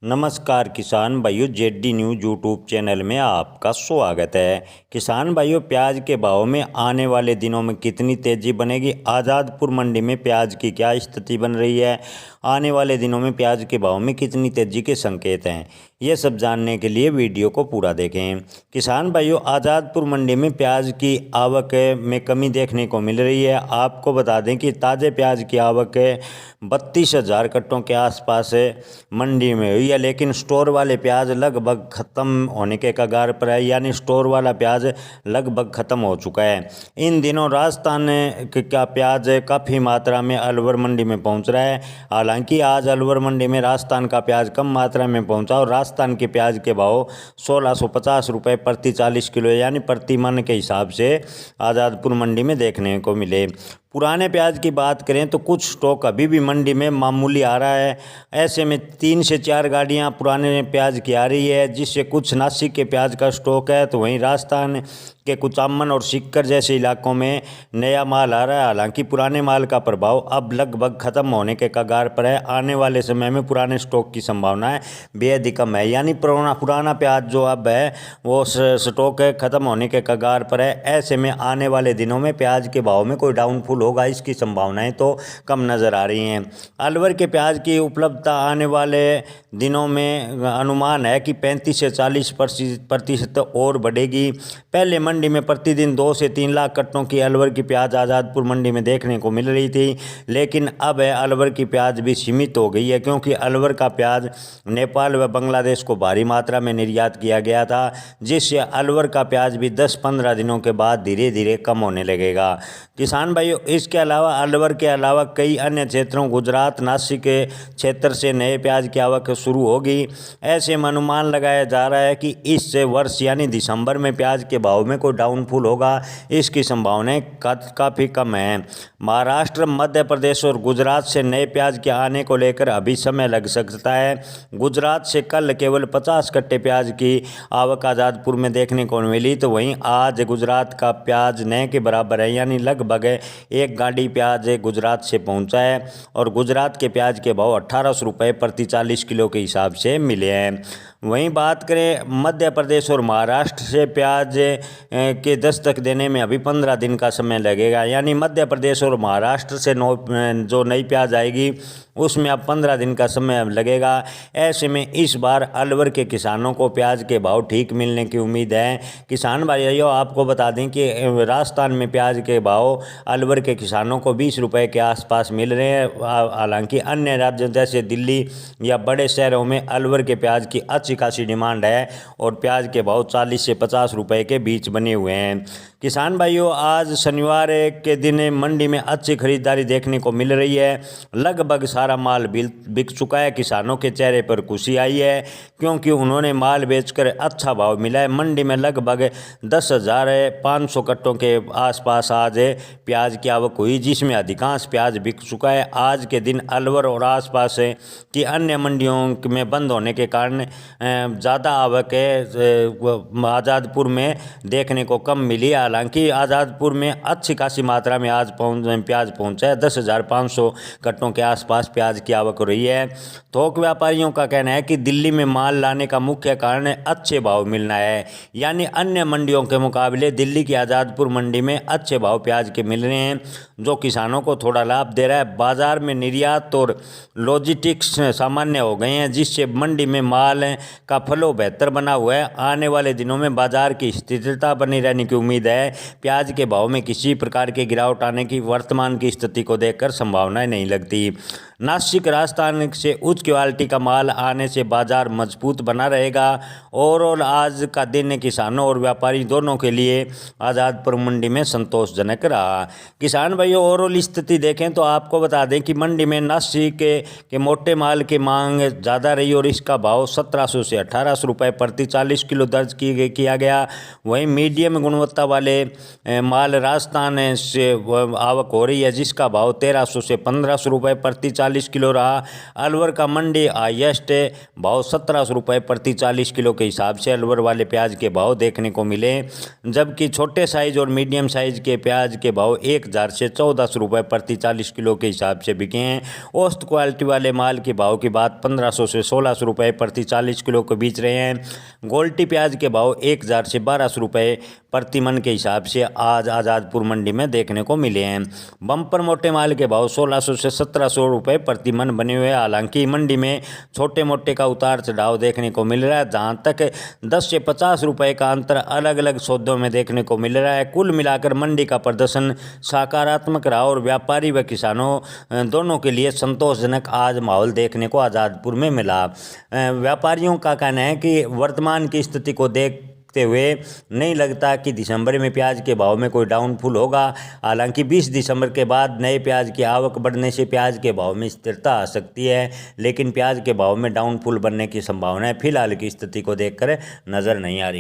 नमस्कार किसान भाइयों, जेडी न्यूज़ यूट्यूब चैनल में आपका स्वागत है। किसान भाइयों, प्याज के भाव में आने वाले दिनों में कितनी तेज़ी बनेगी, आज़ादपुर मंडी में प्याज की क्या स्थिति बन रही है, आने वाले दिनों में प्याज के भाव में कितनी तेज़ी के संकेत हैं, ये सब जानने के लिए वीडियो को पूरा देखें। किसान भाइयों, आज़ादपुर मंडी में प्याज की आवक में कमी देखने को मिल रही है। आपको बता दें कि ताज़े प्याज की आवक 32,000 कट्टों के आसपास मंडी में हुई है, लेकिन स्टोर वाले प्याज लगभग ख़त्म होने के कगार पर है, यानी स्टोर वाला प्याज लगभग ख़त्म हो चुका है। इन दिनों राजस्थान का प्याज काफ़ी मात्रा में अलवर मंडी में पहुंच रहा है। हालांकि आज अलवर मंडी में राजस्थान का प्याज कम मात्रा में पहुंचा और राजस्थान के प्याज के भाव 1650 रुपये प्रति 40 किलो यानी प्रति मन के हिसाब से आज़ादपुर मंडी में देखने को मिले। पुराने प्याज की बात करें तो कुछ स्टॉक अभी भी मंडी में मामूली आ रहा है। ऐसे में 3 से 4 गाड़ियां पुराने प्याज की आ रही है, जिससे कुछ नासिक के प्याज का स्टॉक है, तो वहीं राजस्थान के कुचामन और सीकर जैसे इलाकों में नया माल आ रहा है। हालांकि पुराने माल का प्रभाव अब लगभग ख़त्म होने के कगार पर है। आने वाले समय में पुराने स्टॉक की संभावनाएं बेहद ही कम है, यानी पुराना प्याज जो अब है वो स्टॉक ख़त्म होने के कगार पर है। ऐसे में आने वाले दिनों में प्याज के भाव में कोई डाउनफॉल होगा, इसकी संभावनाएं तो कम नज़र आ रही हैं। अलवर के प्याज की उपलब्धता आने वाले दिनों में अनुमान है कि 35 से 40% और बढ़ेगी। पहले मंडी में प्रतिदिन 2 से 3 लाख कट्टों की अलवर की प्याज आज़ादपुर मंडी में देखने को मिल रही थी, लेकिन अब अलवर की प्याज भी सीमित हो गई है, क्योंकि अलवर का प्याज नेपाल व बांग्लादेश को भारी मात्रा में निर्यात किया गया था, जिससे अलवर का प्याज भी 10-15 दिनों के बाद धीरे धीरे कम होने लगेगा। किसान भाइयों, इसके अलावा अलवर के अलावा कई अन्य क्षेत्रों गुजरात नासिक के क्षेत्र से नए प्याज की आवक शुरू होगी। ऐसे में अनुमान लगाया जा रहा है कि इस वर्ष यानी दिसंबर में प्याज के भाव में कोई डाउनफॉल होगा, इसकी संभावनाएं काफ़ी कम है। महाराष्ट्र, मध्य प्रदेश और गुजरात से नए प्याज के आने को लेकर अभी समय लग सकता है। गुजरात से कल केवल 50 कट्टे प्याज की आवक आज़ादपुर में देखने को मिली, तो वहीं आज गुजरात का प्याज नए के बराबर है, यानी लगभग एक गाड़ी प्याज गुजरात से पहुंचा है और गुजरात के प्याज के भाव 1800 रुपये प्रति 40 किलो के हिसाब से मिले हैं। वहीं बात करें मध्य प्रदेश और महाराष्ट्र से प्याज के दस्तक देने में अभी 15 दिन का समय लगेगा, यानी मध्य प्रदेश और महाराष्ट्र से जो नई प्याज आएगी उसमें अब 15 दिन का समय लगेगा। ऐसे में इस बार अलवर के किसानों को प्याज के भाव ठीक मिलने की उम्मीद है। किसान भाइयों, आपको बता दें कि राजस्थान में प्याज के भाव अलवर के किसानों को 20 रुपये के आसपास मिल रहे हैं। हालांकि अन्य राज्यों जैसे दिल्ली या बड़े शहरों में अलवर के प्याज की अच्छी खासी डिमांड है और प्याज के भाव 40 से 50 रुपये के बीच बने हुए हैं। किसान भाइयों, आज शनिवार के दिन मंडी में अच्छी खरीदारी देखने को मिल रही है। लगभग सारा माल बिक चुका है। किसानों के चेहरे पर खुशी आई है, क्योंकि उन्होंने माल बेचकर अच्छा भाव मिला है। मंडी में लगभग 10,500 कट्टों के आसपास आज प्याज की आवक हुई, जिसमें अधिकांश प्याज बिक चुका है। आज के दिन अलवर और आसपास की अन्य मंडियों में बंद होने के कारण ज़्यादा आवक आज़ादपुर में देखने को कम मिली। हालांकि आज़ादपुर में अच्छी खासी मात्रा में आज प्याज पहुंचा है। 10,500 कट्टों के आसपास प्याज की आवक हो रही है। थोक व्यापारियों का कहना है कि दिल्ली में माल लाने का मुख्य कारण अच्छे भाव मिलना है, यानी अन्य मंडियों के मुकाबले दिल्ली की आज़ादपुर मंडी में अच्छे भाव प्याज के मिल रहे हैं, जो किसानों को थोड़ा लाभ दे रहा है। बाजार में निर्यात और लॉजिस्टिक्स सामान्य हो गए हैं, जिससे मंडी में माल का फ्लो बेहतर बना हुआ है। आने वाले दिनों में बाजार की स्थिरता बनी रहने की उम्मीद है। प्याज के भाव में किसी प्रकार की गिरावट आने की वर्तमान की स्थिति को देखकर संभावनाएं नहीं लगती। नासिक राजस्थान से उच्च क्वालिटी का माल आने से बाजार मजबूत बना रहेगा। ओवरऑल आज का दिन किसानों और व्यापारी दोनों के लिए आज़ादपुर मंडी में संतोषजनक रहा। किसान भाइयों, ओवरऑल स्थिति देखें तो आपको बता दें कि मंडी में नासिक के मोटे माल की मांग ज़्यादा रही और इसका भाव 1700 से 1800 रुपये प्रति 40 किलो दर्ज किया गया। वहीं मीडियम गुणवत्ता वाले माल राजस्थान से आवक हो रही है, जिसका भाव 1300 से 1500 रुपये प्रति 40 किलो रहा। अलवर का मंडी हाईएस्ट भाव 1700 रुपये प्रति 40 किलो के हिसाब से अलवर वाले प्याज के भाव देखने को मिले, जबकि छोटे साइज और मीडियम साइज के प्याज के भाव 1000 से 1400 रुपये प्रति 40 किलो के हिसाब से बिके हैं। औसत क्वालिटी वाले माल के भाव की बात 1500 से 1600 रुपये प्रति 40 किलो के बीच रहे हैं। गोल्टी प्याज के भाव 1000 से 1200 रुपये प्रति मन के हिसाब से आज आज़ादपुर मंडी में देखने को मिले हैं। बम्पर मोटे माल के भाव 1600 से 1700 रुपये प्रति मन बने हुए। हालांकि मंडी में छोटे मोटे का उतार चढ़ाव देखने को मिल रहा है, जहाँ तक 10 से 50 रुपये का अंतर अलग अलग सौदों में देखने को मिल रहा है। कुल मिलाकर मंडी का प्रदर्शन सकारात्मक रहा और व्यापारी व किसानों दोनों के लिए संतोषजनक आज माहौल देखने को आज़ादपुर में मिला। व्यापारियों का कहना है कि वर्तमान की स्थिति को देखते हुए नहीं लगता कि दिसंबर में प्याज के भाव में कोई डाउनफॉल होगा। हालांकि 20 दिसंबर के बाद नए प्याज की आवक बढ़ने से प्याज के भाव में स्थिरता आ सकती है, लेकिन प्याज के भाव में डाउनफॉल बनने की संभावना फिलहाल की स्थिति को देखकर नज़र नहीं आ रही।